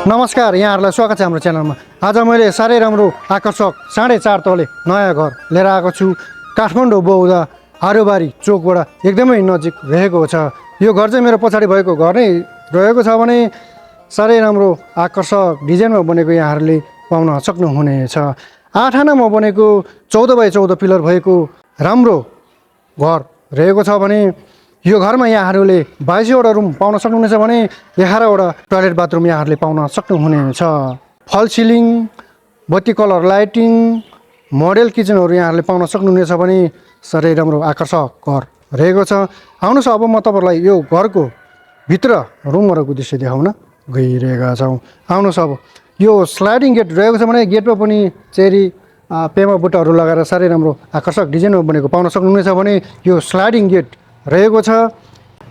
नमस्कार, यहाँहरूलाई स्वागत छ हाम्रो च्यानलमा। आज मैले साह्रै राम्रो आकर्षक 4.5 तले नयाँ घर लिएर आएको छु। काठमाडौँ बौद्ध आरुबारी चोकबाट एकदमै नजिक रहेको छ। यो घर चाहिँ मेरो पछाडि भएको घर नै रहेको छ भने साह्रै राम्रो आकर्षक डिजाइनमा बनेको यहाँहरूले पाउन सक्नुहुनेछ। 8 आनामा बनेको 14x14 पिलर भएको राम्रो घर रहेको छ भने यो घरमा यहाँहरूले 22वटा रुम पाउन सक्नुहुनेछ भने 11वटा टोयलेट बाथरुम यहाँहरूले पाउन सक्नुहुनेछ। फल सिलिङ, बत्ती कलर लाइटिङ, मोडल किचनहरू यहाँहरूले पाउन सक्नुहुनेछ भने साह्रै राम्रो आकर्षक घर रहेको छ। आउनुहोस् अब म तपाईँहरूलाई यो घरको भित्र रुमहरूको दृश्य देखाउन गइरहेका छौँ। आउनुहोस् अब यो स्लाइडिङ गेट रहेको छ भने गेटमा पनि चेरी पेमा बुट्टाहरू लगाएर साह्रै राम्रो आकर्षक डिजाइनमा बनेको पाउन सक्नुहुनेछ भने यो स्लाइडिङ गेट रहेको छ।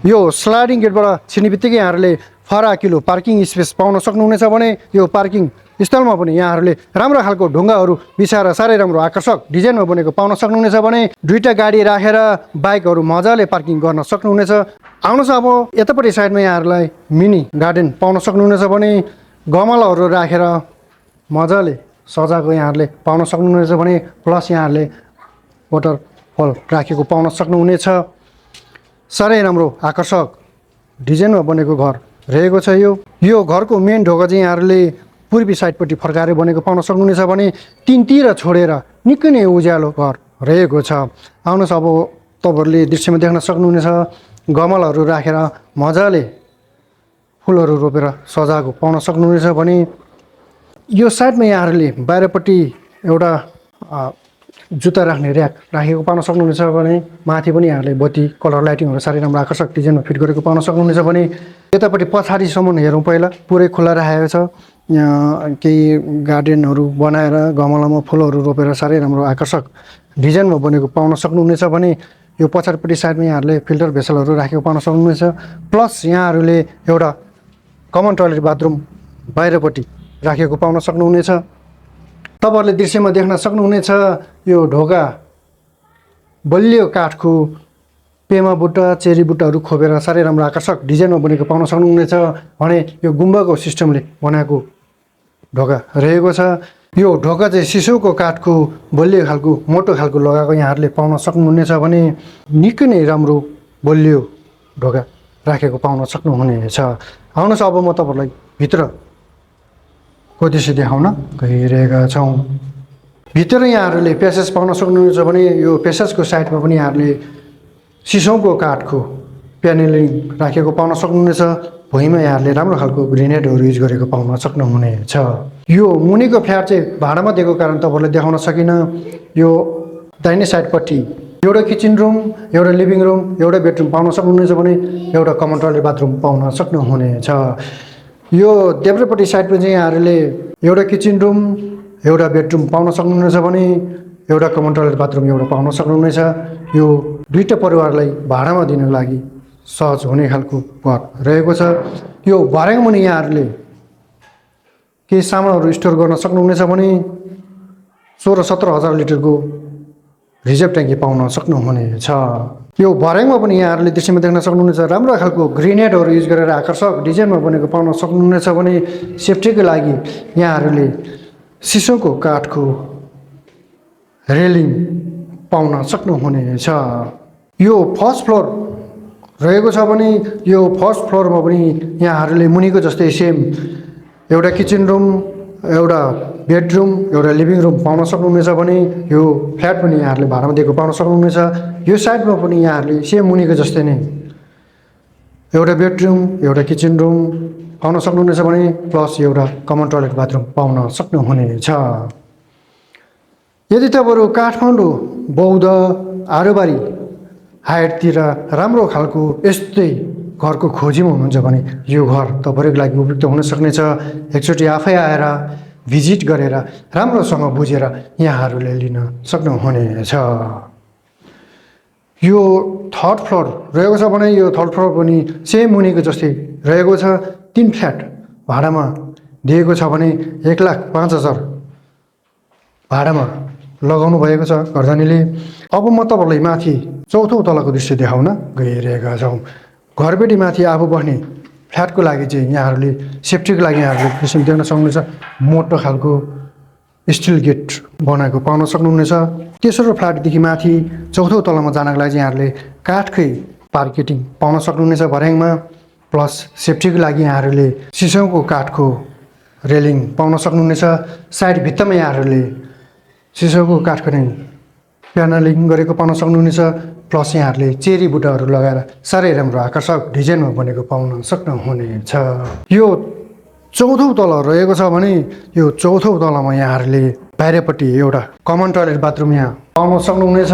यो स्लाइडिङ गेटबाट छिर्ने बित्तिकै यहाँहरूले फराकिलो पार्किङ स्पेस पाउन सक्नुहुनेछ भने यो पार्किङ स्थलमा पनि यहाँहरूले राम्रो खालको ढुङ्गाहरू बिछाएर साह्रै राम्रो आकर्षक डिजाइनमा बनेको पाउन सक्नुहुनेछ भने दुईवटा गाडी राखेर बाइकहरू मजाले पार्किङ गर्न सक्नुहुनेछ। आउनुहोस् अब यतापट्टि साइडमा यहाँहरूलाई मिनी गार्डन पाउन सक्नुहुनेछ भने गमलाहरू राखेर मजाले सजाएको यहाँहरूले पाउन सक्नुहुनेछ भने प्लस यहाँहरूले वाटरफल राखेको पाउन सक्नुहुनेछ। साह्रै राम्रो आकर्षक डिजाइनमा बनेको घर रहेको छ। यो घरको मेन ढोका चाहिँ यहाँहरूले पूर्वी साइडपट्टि फर्काएर बनेको पाउन सक्नुहुनेछ भने तीनतिर छोडेर निकै नै उज्यालो घर रहेको छ। आउनुहोस् अब तपाईँहरूले दृश्यमा देख्न सक्नुहुनेछ गमलाहरू राखेर मजाले फुलहरू रोपेर सजाएको पाउन सक्नुहुनेछ भने यो साइडमा यहाँहरूले बाहिरपट्टि एउटा जुत्ता राख्ने ऱ्याक राखेको पाउन सक्नुहुनेछ भने माथि पनि यहाँहरूले बत्ती कलर लाइटिङहरू साह्रै राम्रो आकर्षक डिजाइनमा फिट गरेको पाउन सक्नुहुनेछ भने यतापट्टि पछाडिसम्म हेरौँ पहिला पुरै खुल्ला राखेको छ। यहाँ केही गार्डनहरू बनाएर गमलामा फुलहरू रोपेर साह्रै राम्रो आकर्षक डिजाइनमा बनेको पाउन सक्नुहुनेछ भने यो पछाडिपट्टि साइडमा यहाँहरूले फिल्टर भेसलहरू राखेको पाउन सक्नुहुनेछ। प्लस यहाँहरूले एउटा कमन टोयलेट बाथरुम बाहिरपट्टि राखेको पाउन सक्नुहुनेछ। तपाईँहरूले दृश्यमा देख्न सक्नुहुनेछ यो ढोका बलियो काठको पेमा बुट्टा चेरी बुट्टाहरू खोपेर साह्रै राम्रो आकर्षक डिजाइनमा बनेको पाउन सक्नुहुनेछ भने यो गुम्बाको सिस्टमले बनाएको ढोका रहेको छ। यो ढोका चाहिँ सिसौको काठको बलियो खालको मोटो खालको लगाएको यहाँहरूले पाउन सक्नुहुनेछ भने निकै नै राम्रो बलियो ढोका राखेको पाउन सक्नुहुनेछ। आउनुहोस् अब म तपाईँहरूलाई भित्रको दृश्य देखाउन गइरहेका छौँ। भित्र यहाँहरूले प्यासेज पाउन सक्नुहुन्छ भने यो प्यासेजको साइडमा पनि यहाँहरूले सिसौको काठको प्यानेलिङ राखेको पाउन सक्नुहुनेछ। भुइँमा यहाँहरूले राम्रो खालको ग्रेनेडहरू युज गरेको पाउन सक्नुहुनेछ। यो मुनिको फ्ल्याट चाहिँ भाडामा दिएको कारण तपाईँहरूले देखाउन सकिनँ। यो दाहिने साइडपट्टि एउटा किचन रुम, एउटा लिभिङ रुम, एउटा बेडरुम पाउन सक्नुहुनेछ भने एउटा कमन टोयलेट बाथरुम पाउन सक्नुहुनेछ। यो देब्रेपट्टि साइडमा चाहिँ यहाँहरूले एउटा किचन रुम, एउटा बेडरुम पाउन सक्नुहुनेछ भने एउटा कमन टोयलेट बाथरुम एउटा पाउन सक्नुहुनेछ। यो दुईवटा परिवारलाई भाडामा दिनको लागि सहज हुने खालको घर रहेको छ। यो भर्याङ मुनि यहाँहरूले केही सामानहरू स्टोर गर्न सक्नुहुनेछ भने 16-17 हजार लिटरको रिजर्भ ट्याङ्की पाउन सक्नुहुनेछ। यो भर्याङमा पनि यहाँहरूले दृश्यमा देख्न सक्नुहुनेछ राम्रो खालको ग्रेनेडहरू युज गरेर आकर्षक डिजाइनमा बनेको पाउन सक्नुहुनेछ भने सेफ्टीको लागि यहाँहरूले सिसोको काठको रेलिङ पाउन सक्नुहुनेछ। यो फर्स्ट फ्लोर रहेको छ भने यो फर्स्ट फ्लोरमा पनि यहाँहरूले मुनिको जस्तै सेम एउटा किचन रुम, एउटा बेडरुम, एउटा लिभिङ रुम पाउन सक्नुहुनेछ भने यो फ्ल्याट पनि यहाँहरूले भाडामा दिएको पाउन सक्नुहुनेछ। यो साइडमा पनि यहाँहरूले सेम मुनिको जस्तै नै एउटा बेडरुम, एउटा किचन रुम पाउन सक्नुहुनेछ भने प्लस एउटा कमन टोयलेट बाथरुम पाउन सक्नुहुनेछ। यदि तपाईँहरू काठमाडौँ बौद्ध आरुबारी हाइटतिर राम्रो खालको यस्तै घरको खोजीमा हुनुहुन्छ भने यो घर तपाईँहरूको लागि उपयुक्त हुन सक्नेछ। एकचोटि आफै आएर भिजिट गरेर राम्रोसँग बुझेर यहाँहरूले लिन सक्नुहुनेछ। यो थर्ड फ्लोर रहेको छ भने यो थर्ड फ्लोर पनि सेम मुनिको जस्तै रहेको छ। 3 फ्ल्याट भाडामा दिएको छ भने 1,05,000 भाडामा लगाउनु भएको छ घरधनीले। अब म तपाईँलाई माथि चौथो तलाको दृश्य देखाउन गइरहेका छौँ। घरबेटी माथि आफू बस्ने फ्ल्याटको लागि चाहिँ यहाँहरूले सेफ्टीको लागि यहाँहरूले किसिम देख्न सक्नुहुनेछ मोटो खालको स्टिल गेट बनाएको पाउन सक्नुहुनेछ। तेस्रो फ्ल्याटदेखि माथि चौथो तलामा जानको लागि चाहिँ यहाँहरूले काठकै पार्केटिङ पाउन सक्नुहुनेछ भर्याङमा। प्लस सेफ्टीको लागि यहाँहरूले सिसौको काठको रेलिङ पाउन सक्नुहुनेछ। साइड भित्तामा यहाँहरूले सिसौको काठको नै प्यानलिङ गरेको पाउन सक्नुहुनेछ। प्लस यहाँहरूले चेरी बुट्टाहरू लगाएर साह्रै राम्रो आकर्षक डिजाइनमा बनेको पाउन सक्नुहुनेछ। यो चौथो तल रहेको छ भने यो चौथो तलमा यहाँहरूले बाहिरपट्टि एउटा कमन टोयलेट बाथरुम यहाँ पाउन सक्नुहुनेछ।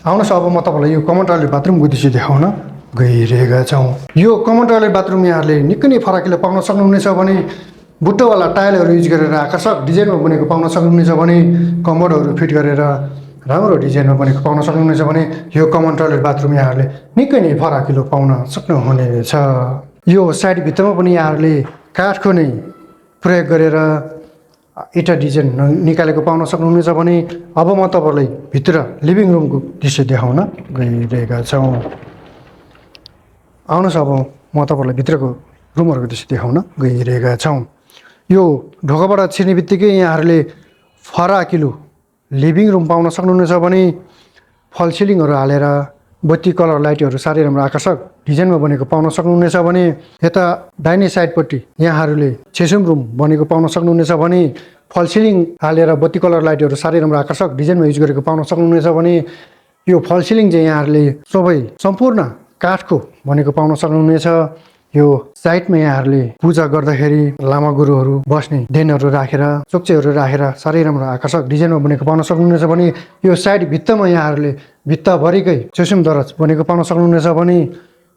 आउनुहोस् अब म तपाईँलाई यो कमन टोयलेट बाथरुमको दृश्य देखाउन गइरहेका छौँ। यो कमन टोयलेट बाथरुम यहाँहरूले निकै नै फराकिलो पाउन सक्नुहुनेछ भने बुट्टोवाला टाइलहरू युज गरेर आकर्षक डिजाइनमा बनेको पाउन सक्नुहुनेछ भने कम्बोर्डहरू फिट गरेर राम्रो डिजाइनमा बनेको पाउन सक्नुहुनेछ भने यो कमन टोयलेट बाथरुम यहाँहरूले निकै नै फराकिलो पाउन सक्नुहुनेछ। यो साइड भित्तामा पनि यहाँहरूले काठको नै प्रयोग गरेर इटा डिजाइन निकालेको पाउन सक्नुहुनेछ भने अब म तपाईँलाई भित्र लिभिङ रुमको दृश्य देखाउन गइरहेका छौँ। आउनुहोस् अब म तपाईँलाई भित्रको रुमहरूको दृश्य देखाउन गइरहेका छौँ। यो ढोकाबाट छिर्ने बित्तिकै यहाँहरूले फराकिलो लिभिङ रुम पाउन सक्नुहुनेछ भने फल सिलिङहरू हालेर बत्ती कलर लाइटहरू साह्रै राम्रो आकर्षक डिजाइनमा बनेको पाउन सक्नुहुनेछ भने यता दाहिने साइडपट्टि यहाँहरूले छेसुम रुम बनेको पाउन सक्नुहुनेछ भने फल सिलिङ हालेर बत्ती कलर लाइटहरू साह्रै राम्रो आकर्षक डिजाइनमा युज गरेको पाउन सक्नुहुनेछ भने यो फल सिलिङ चाहिँ यहाँहरूले सबै सम्पूर्ण काठको बनेको पाउन सक्नुहुनेछ। यो साइडमा यहाँहरूले पूजा गर्दाखेरि लामा गुरुहरू बस्ने देनहरू राखेर चोक्चेहरू राखेर साह्रै राम्रो आकर्षक डिजाइनमा बनेको पाउन सक्नुहुनेछ भने यो साइड भित्तामा यहाँहरूले भित्ताभरिकै चेसुम दरज बनेको पाउन सक्नुहुनेछ भने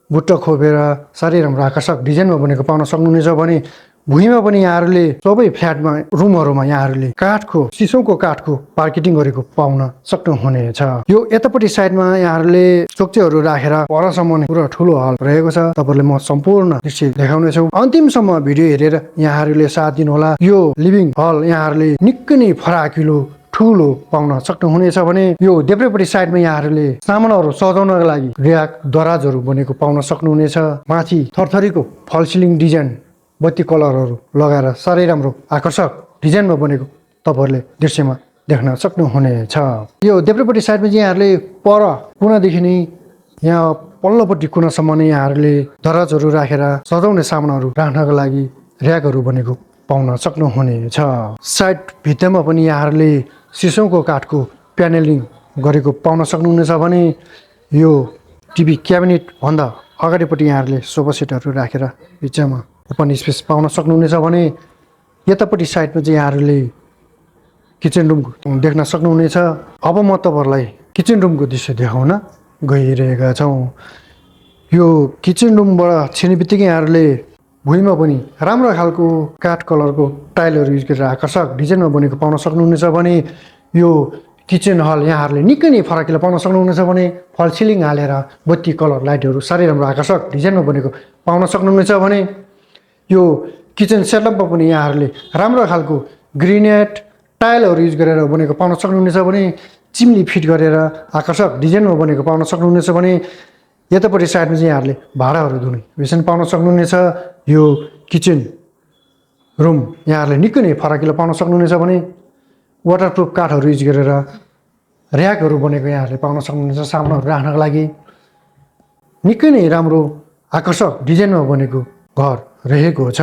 बुट्टा खोपेर साह्रै राम्रो आकर्षक डिजाइनमा बनेको पाउन सक्नुहुनेछ भने भुइँमा पनि यहाँहरूले सबै फ्ल्याटमा रुमहरूमा यहाँहरूले काठको सिसौको काठको पार्केटिङ गरेको पाउन सक्नुहुनेछ। यो यतापट्टि साइडमा यहाँहरूले चोक्चेहरू राखेर परसम्म नै पुरा ठुलो हल रहेको छ। तपाईँहरूले म सम्पूर्ण दृश्य देखाउनेछु, अन्तिमसम्म भिडियो हेरेर यहाँहरूले साथ दिनुहोला। यो लिभिङ हल यहाँहरूले निकै नै फराकिलो ठुलो पाउन सक्नुहुनेछ भने यो देब्रेपट्टि साइडमा यहाँहरूले सामानहरू सजाउनको लागि र्याक दराजहरू बनेको पाउन सक्नुहुनेछ। माथि थरथरीको फल सिलिङ डिजाइन बत्ती कलरहरू लगाएर साह्रै राम्रो आकर्षक डिजाइनमा बनेको तपाईँहरूले दृश्यमा देख्न सक्नुहुनेछ। यो देब्रेपट्टि साइडमा चाहिँ यहाँहरूले पर कुनादेखि नै यहाँ पल्लोपट्टि कुनासम्म नै यहाँहरूले दराजहरू राखेर सजाउने सामानहरू राख्नको लागि र्याकहरू बनेको पाउन सक्नुहुनेछ। साइड भित्तामा पनि यहाँहरूले सिसौको काठको प्यानलिङ गरेको पाउन सक्नुहुनेछ भने यो टिभी क्याबिनेट भन्दा अगाडिपट्टि यहाँहरूले सोफा सेटहरू राखेर बिचमा ओपन स्पेस पाउन सक्नुहुनेछ भने यतापट्टि साइडमा चाहिँ यहाँहरूले किचन रुम देख्न सक्नुहुनेछ। अब म तपाईँहरूलाई किचन रुमको दृश्य देखाउन गइरहेका छौँ। यो किचन रुमबाट छिर्ने बित्तिकै यहाँहरूले भुइँमा पनि राम्रो खालको काठ कलरको टाइलहरू युज गरेर आकर्षक डिजाइनमा बनेको पाउन सक्नुहुनेछ भने यो किचन हल यहाँहरूले निकै नै फराकिलो पाउन सक्नुहुनेछ भने फल सिलिङ हालेर बत्ती कलर लाइटहरू साह्रै राम्रो आकर्षक डिजाइनमा बनेको पाउन सक्नुहुनेछ भने यो किचन सेटअपमा पनि यहाँहरूले राम्रो खालको ग्रेनाइट टाइलहरू युज गरेर बनेको पाउन सक्नुहुनेछ भने चिम्ली फिट गरेर आकर्षक डिजाइनमा बनेको पाउन सक्नुहुनेछ भने यतापट्टि साइडमा चाहिँ यहाँहरूले भाँडाहरू धुने बेसन पाउन सक्नुहुनेछ। यो किचन रुम यहाँहरूले निकै नै फराकिलो पाउन सक्नुहुनेछ भने वाटरप्रुफ काठहरू युज गरेर र्याकहरू बनेको यहाँहरूले पाउन सक्नुहुनेछ। सामानहरू राख्नको लागि निकै नै राम्रो आकर्षक डिजाइनमा बनेको घर रहेको छ।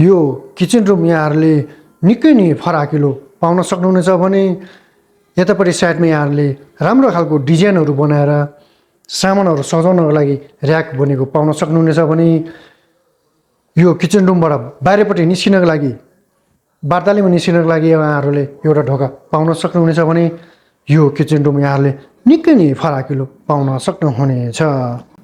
यो किचन रुम यहाँहरूले निकै नै फराकिलो पाउन सक्नुहुनेछ भने यतापट्टि साइडमा यहाँहरूले राम्रो खालको डिजाइनहरू बनाएर सामानहरू सजाउनको लागि र्याक बनेको पाउन सक्नुहुनेछ भने यो किचन रुमबाट बाहिरपट्टि निस्किनको लागि बार्तालीमा निस्किनको लागि यहाँहरूले एउटा ढोका पाउन सक्नुहुनेछ भने यो किचन रुम यहाँहरूले निकै नै फराकिलो पाउन सक्नुहुनेछ।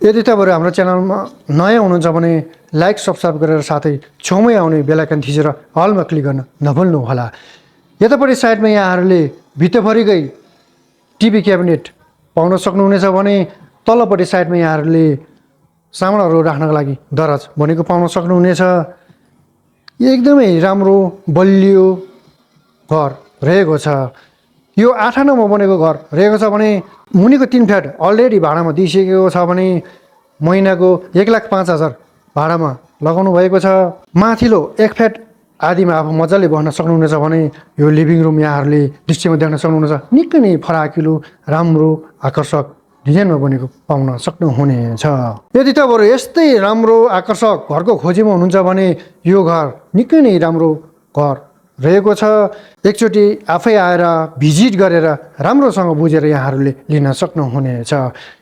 यदि तपाईँहरू हाम्रो च्यानलमा नयाँ हुनुहुन्छ भने लाइक सब्सक्राइब गरेर साथै छेउमै आउने बेल आइकन थिचेर अलमा क्लिक गर्न नभुल्नुहोला। यतापट्टि साइडमा यहाँहरूले भित्रभरिकै टिभी क्याबिनेट पाउन सक्नुहुनेछ भने तल्लोपट्टि साइडमा यहाँहरूले सामानहरू राख्नको लागि दराज बनेको पाउन सक्नुहुनेछ। एकदमै राम्रो बलियो घर रहेको छ। यो 8 आनामा बनेको घर रहेको छ भने मुनिको 3 फ्ल्याट अलरेडी भाडामा दिइसकेको छ भने महिनाको 1,05,000 भाडामा लगाउनु भएको छ। माथिल्लो 1 फिट आदिमा आफू मजाले बस्न सक्नुहुनेछ भने यो लिभिङ रुम यहाँहरूले दृश्यमा देख्न सक्नुहुनेछ। निकै नै फराकिलो राम्रो आकर्षक डिजाइनमा बनेको पाउन सक्नुहुनेछ। यदि तपाईँहरू यस्तै राम्रो आकर्षक घरको खोजीमा हुनुहुन्छ भने यो घर निकै नै राम्रो घर रहेको छ। एकचोटि आफै आएर भिजिट गरेर राम्रोसँग बुझेर यहाँहरूले लिन सक्नुहुनेछ।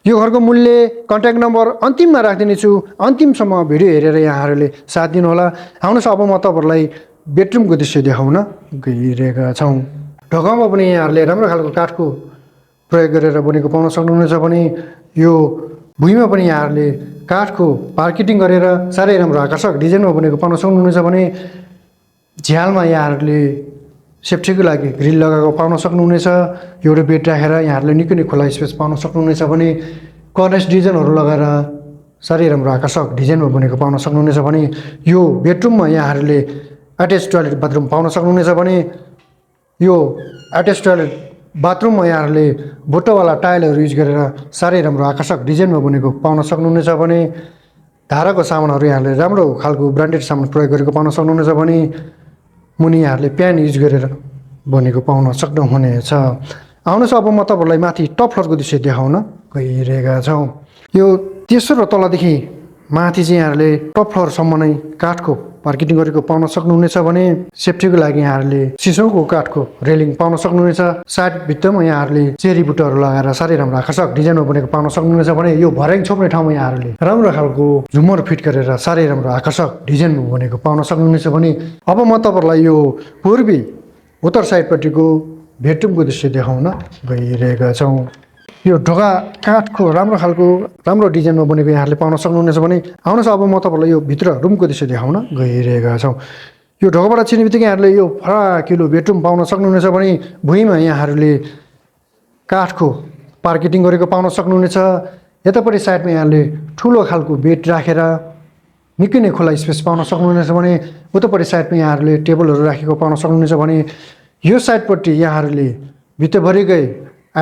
यो घरको मूल्य कन्ट्याक्ट नम्बर अन्तिममा राखिदिनेछु, अन्तिमसम्म भिडियो हेरेर यहाँहरूले साथ दिनुहोला। आउनुहोस् अब म तपाईँहरूलाई बेडरुमको दृश्य देखाउन गइरहेका छौँ। ढोकामा पनि यहाँहरूले राम्रो खालको काठको प्रयोग गरेर बनेको पाउन सक्नुहुनेछ भने यो भुइँमा पनि यहाँहरूले काठको पार्किटिङ गरेर साह्रै राम्रो आकर्षक डिजाइनमा बनेको पाउन सक्नुहुनेछ भने झ्यालमा यहाँहरूले सेफ्टीको लागि ग्रिल लगाएको पाउन सक्नुहुनेछ। एउटा बेड राखेर यहाँहरूले निकै नै खुला स्पेस पाउन सक्नुहुनेछ भने कर्नेस डिजाइनहरू लगाएर साह्रै राम्रो आकर्षक डिजाइनमा बनेको पाउन सक्नुहुनेछ भने यो बेडरुममा यहाँहरूले एट्याच टोयलेट बाथरुम पाउन सक्नुहुनेछ भने यो एट्याच टोयलेट बाथरुममा यहाँहरूले बुट्टावाला टाइलहरू युज गरेर साह्रै राम्रो आकर्षक डिजाइनमा बनेको पाउन सक्नुहुनेछ भने धाराको सामानहरू यहाँहरूले राम्रो खालको ब्रान्डेड सामान प्रयोग गरेको पाउन सक्नुहुनेछ भने मुनि यहाँहरूले प्यान युज गरेर बनेको पाउन सक्नुहुनेछ। आउनुहोस् अब म तपाईँहरूलाई माथि टप फ्लोरको दृश्य देखाउन गइरहेका छौँ। यो तेस्रो तलदेखि माथि चाहिँ यहाँहरूले टप फ्लोरसम्म नै काठको मार्केटिङ गरेको पाउन सक्नुहुनेछ भने सेफ्टीको लागि यहाँहरूले सिसौको काठको रेलिङ पाउन सक्नुहुनेछ। साइड भित्तामा यहाँहरूले चेरी बुट्टाहरू लगाएर साह्रै राम्रो आकर्षक डिजाइनमा बनेको पाउन सक्नुहुनेछ भने यो भर्याङ छोप्ने ठाउँमा यहाँहरूले राम्रो खालको झुमर फिट गरेर साह्रै राम्रो आकर्षक डिजाइनमा बनेको पाउन सक्नुहुनेछ भने अब म तपाईँहरूलाई यो पूर्वी उत्तर साइडपट्टिको बेडरुमको दृश्य देखाउन गइरहेका छौँ। यो ढोका काठको राम्रो खालको राम्रो डिजाइनमा बनेको यहाँहरूले पाउन सक्नुहुनेछ भने आउनुहोस् अब म तपाईँलाई यो भित्र रुमको दृश्य देखाउन गइरहेका छौँ। यो ढोकाबाट छिर्ने बित्तिकै यहाँहरूले यो फराकिलो बेडरुम पाउन सक्नुहुनेछ भने भुइँमा यहाँहरूले काठको पार्केटिङ गरेको पाउन सक्नुहुनेछ। यतापट्टि साइडमा यहाँले ठुलो खालको बेड राखेर निकै नै खुला स्पेस पाउन सक्नुहुनेछ भने उतापट्टि साइडमा यहाँहरूले टेबलहरू राखेको पाउन सक्नुहुनेछ भने यो साइडपट्टि यहाँहरूले भित्रभरिकै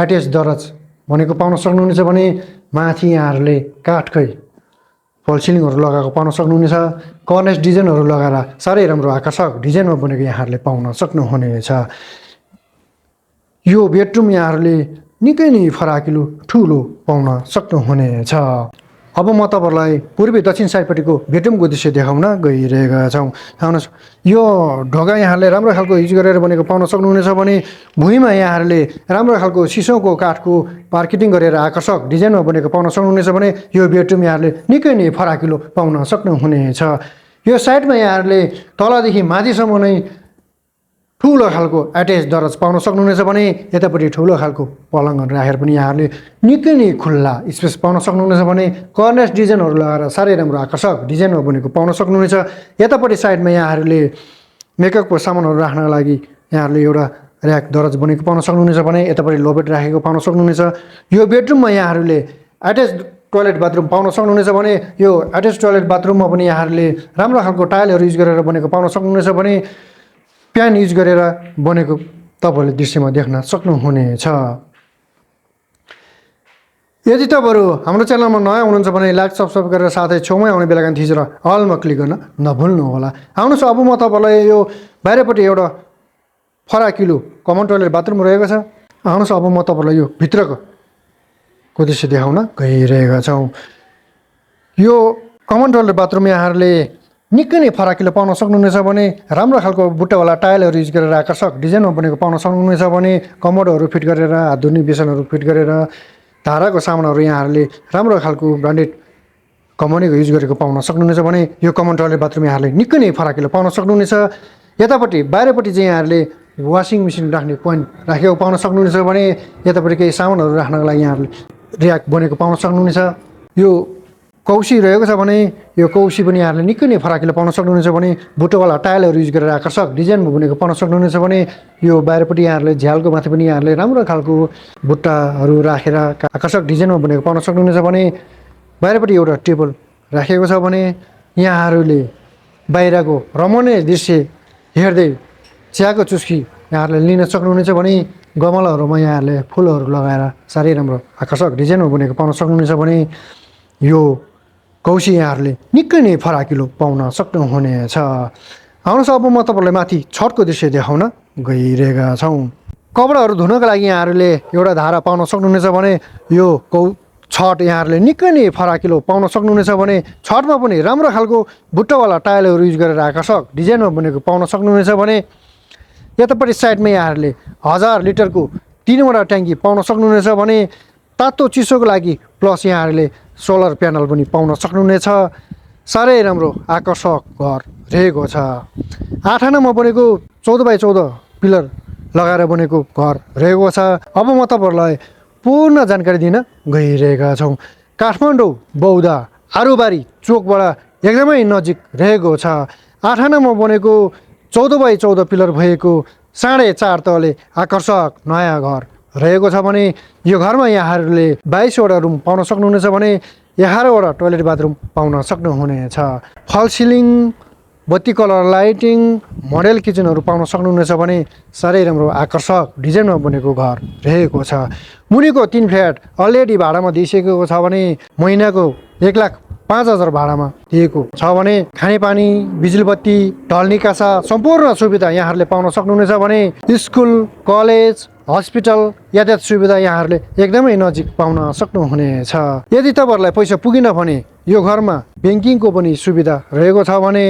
एट्याच दरज भनेको पाउन सक्नुहुनेछ भने माथि यहाँहरूले काठकै फल सिलिङहरू लगाएको पाउन सक्नुहुनेछ। कर्नेस डिजाइनहरू लगाएर साह्रै राम्रो आकर्षक डिजाइनमा बनेको यहाँहरूले पाउन सक्नुहुनेछ। यो बेडरुम यहाँहरूले निकै नै फराकिलो ठुलो पाउन सक्नुहुनेछ। अब म तपाईँहरूलाई पूर्वी दक्षिण साइडपट्टिको बेडरुमको दृश्य देखाउन गइरहेका छौँ। आउनुहोस् यो ढोका यहाँहरूले राम्रो खालको युज गरेर बनेको पाउन सक्नुहुनेछ भने भुइँमा यहाँहरूले राम्रो खालको सिसौको काठको पार्केटिङ गरेर आकर्षक डिजाइनमा बनेको पाउन सक्नुहुनेछ भने यो बेडरुम यहाँहरूले निकै नै फराकिलो पाउन सक्नुहुनेछ। यो साइडमा यहाँहरूले तलदेखि माथिसम्म नै ठुलो खालको एट्याच दरज पाउन सक्नुहुनेछ भने यतापट्टि ठुलो खालको पलङहरू राखेर पनि यहाँहरूले निकै नै खुल्ला स्पेस पाउन सक्नुहुनेछ भने कर्नेस डिजाइनहरू लगाएर साह्रै राम्रो आकर्षक डिजाइनमा बनेको पाउन सक्नुहुनेछ। यतापट्टि साइडमा यहाँहरूले मेकअपको सामानहरू राख्नको लागि यहाँहरूले एउटा ऱ्याक दरज बनेको पाउन सक्नुहुनेछ भने यतापट्टि लोबेट राखेको पाउन सक्नुहुनेछ। यो बेडरुममा यहाँहरूले एट्याच टोयलेट बाथरुम पाउन सक्नुहुनेछ भने यो एट्याच टोयलेट बाथरुममा पनि यहाँहरूले राम्रो खालको टाइलहरू युज गरेर बनेको पाउन सक्नुहुनेछ भने प्यान युज गरेर बनेको तपाईँहरूले दृश्यमा देख्न सक्नुहुनेछ। यदि तपाईँहरू हाम्रो च्यानलमा नयाँ हुनुहुन्छ भने लाइक सब्सक्राइब गरेर साथै छेउमै आउने बेलायकन थिचेर अलमा क्लिक गर्न नभुल्नुहोला। आउनुहोस् अब म तपाईँलाई यो बाहिरपट्टि एउटा फराकिलो कमन टोयलेट बाथरुम रहेको छ। आउनुहोस् अब म तपाईँलाई यो भित्रको दृश्य देखाउन गइरहेका छौँ। यो कमन टोयलेट बाथरुम यहाँहरूले निकै नै फराकिलो पाउन सक्नुहुनेछ भने राम्रो खालको बुट्टावाला टाइलहरू युज गरेर आकर्षक डिजाइनमा बनेको पाउन सक्नुहुनेछ भने कमोडहरू फिट गरेर आधुनिक बेसनहरू फिट गरेर धाराको सामानहरू यहाँहरूले राम्रो खालको ब्रान्डेड कम्पनीको युज गरेको पाउन सक्नुहुनेछ भने यो कमन टोयलेट बाथरुम यहाँहरूले निकै नै फराकिलो पाउन सक्नुहुनेछ। यतापट्टि बाहिरपट्टि चाहिँ यहाँहरूले वासिङ मेसिन राख्ने पोइन्ट राखेको पाउन सक्नुहुनेछ भने यतापट्टि केही सामानहरू राख्नको लागि यहाँहरूले ऱ्याक बनेको पाउन सक्नुहुनेछ। यो कौसी रहेको छ भने यो कौसी पनि यहाँहरूले निकै नै फराकिलो पाउन सक्नुहुनेछ भने बुट्टोवाला टाइलहरू युज गरेर आकर्षक डिजाइनमा बनेको पाउन सक्नुहुनेछ भने यो बाहिरपट्टि यहाँहरूले झ्यालको माथि पनि यहाँहरूले राम्रो खालको बुट्टाहरू राखेर आकर्षक डिजाइनमा बनेको पाउन सक्नुहुनेछ भने बाहिरपट्टि एउटा टेबल राखेको छ भने यहाँहरूले बाहिरको रमणीय दृश्य हेर्दै चियाको चुस्की यहाँहरूले लिन सक्नुहुनेछ भने गमलाहरूमा यहाँहरूले फुलहरू लगाएर साह्रै राम्रो आकर्षक डिजाइनमा बनेको पाउन सक्नुहुनेछ भने यो कौशी यहाँहरूले निकै नै फराकिलो पाउन सक्नुहुनेछ। आउनुहोस् अब म तपाईँहरूलाई माथि छठको दृश्य देखाउन गइरहेका छौँ। कपडाहरू धुनको लागि यहाँहरूले एउटा धारा पाउन सक्नुहुनेछ भने यो छट यहाँहरूले निकै नै फराकिलो पाउन सक्नुहुनेछ भने छटमा पनि राम्रो खालको बुट्टावाला टाइलहरू युज गरेर आकर्षक डिजाइनमा बनेको पाउन सक्नुहुनेछ भने यतापट्टि साइडमा यहाँहरूले 1000 लिटरको 3वटा ट्याङ्की पाउन सक्नुहुनेछ भने तातो चिसोको लागि प्लस यहाँहरूले सोलर प्यानल पनि पाउन सक्नुहुनेछ। साह्रै राम्रो आकर्षक घर रहेको छ। 8 आनामा बनेको 14 बाई 14 पिलर लगाएर बनेको घर रहेको छ। अब म तपाईँहरूलाई पूर्ण जानकारी दिन गइरहेका छौँ। काठमाडौँ बौद्ध आरुबारी चोकबाट एकदमै नजिक रहेको छ। 8 आनामा बनेको 14 बाई 14 पिलर भएको 4.5 तले आकर्षक नयाँ घर रहेको छ भने यो घरमा यहाँहरूले 22वटा रुम पाउन सक्नुहुनेछ भने 11वटा टोयलेट बाथरुम पाउन सक्नुहुनेछ। फल सिलिङ, बत्ती कलर लाइटिङ, मोडेल किचनहरू पाउन सक्नुहुनेछ भने साह्रै राम्रो आकर्षक डिजाइनमा बनेको घर रहेको छ। मुनिको 3 फ्ल्याट अलरेडी भाडामा दिइसकेको छ भने महिनाको 1,05,000 भाडामा दिएको छ भने खानेपानी, बिजुली बत्ती, ढल निकासा सम्पूर्ण सुविधा यहाँहरूले पाउन सक्नुहुनेछ भने स्कुल, कलेज, हस्पिटल यातायात सुविधा यहाँहरूले एकदमै नजिक पाउन सक्नुहुनेछ। यदि तपाईँहरूलाई पैसा पुगेन भने यो घरमा ब्याङ्किङको पनि सुविधा रहेको छ भने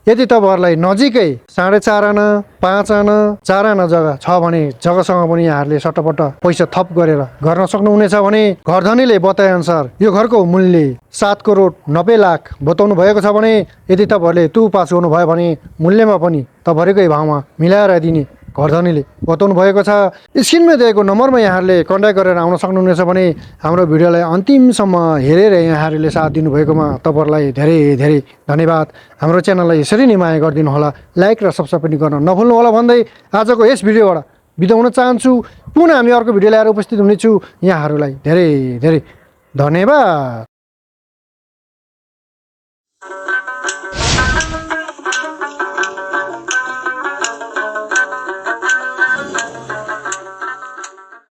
यदि तपाईँहरूलाई नजिकै 4.5 आना, 5 आना, 4 आना जग्गा छ भने जग्गासँग पनि यहाँहरूले सट्टपट्ट पैसा थप गरेर गर्न सक्नुहुनेछ भने घरधनीले बताएअनुसार यो घरको मूल्य 7 करोड 90 लाख बताउनु भएको छ भने यदि तपाईँहरूले त्यो पास गर्नुभयो भने मूल्यमा पनि तपाईँहरूकै भाउमा मिलाएर दिने घरधनीले बताउनु भएको छ। स्क्रिनमा दिएको नम्बरमा यहाँहरूले कन्ट्याक्ट गरेर आउन सक्नुहुनेछ भने हाम्रो भिडियोलाई अन्तिमसम्म हेरेर यहाँहरूले साथ दिनुभएकोमा तपाईँहरूलाई धेरै धेरै धन्यवाद। हाम्रो च्यानललाई यसरी नै माया गरिदिनु होला, लाइक र सब्सक्राइब पनि गर्न नभुल्नु होला भन्दै आजको यस भिडियोबाट बिदा हुन चाहन्छु। पुनः हामी अर्को भिडियो ल्याएर उपस्थित हुनेछु। यहाँहरूलाई धेरै धेरै धन्यवाद।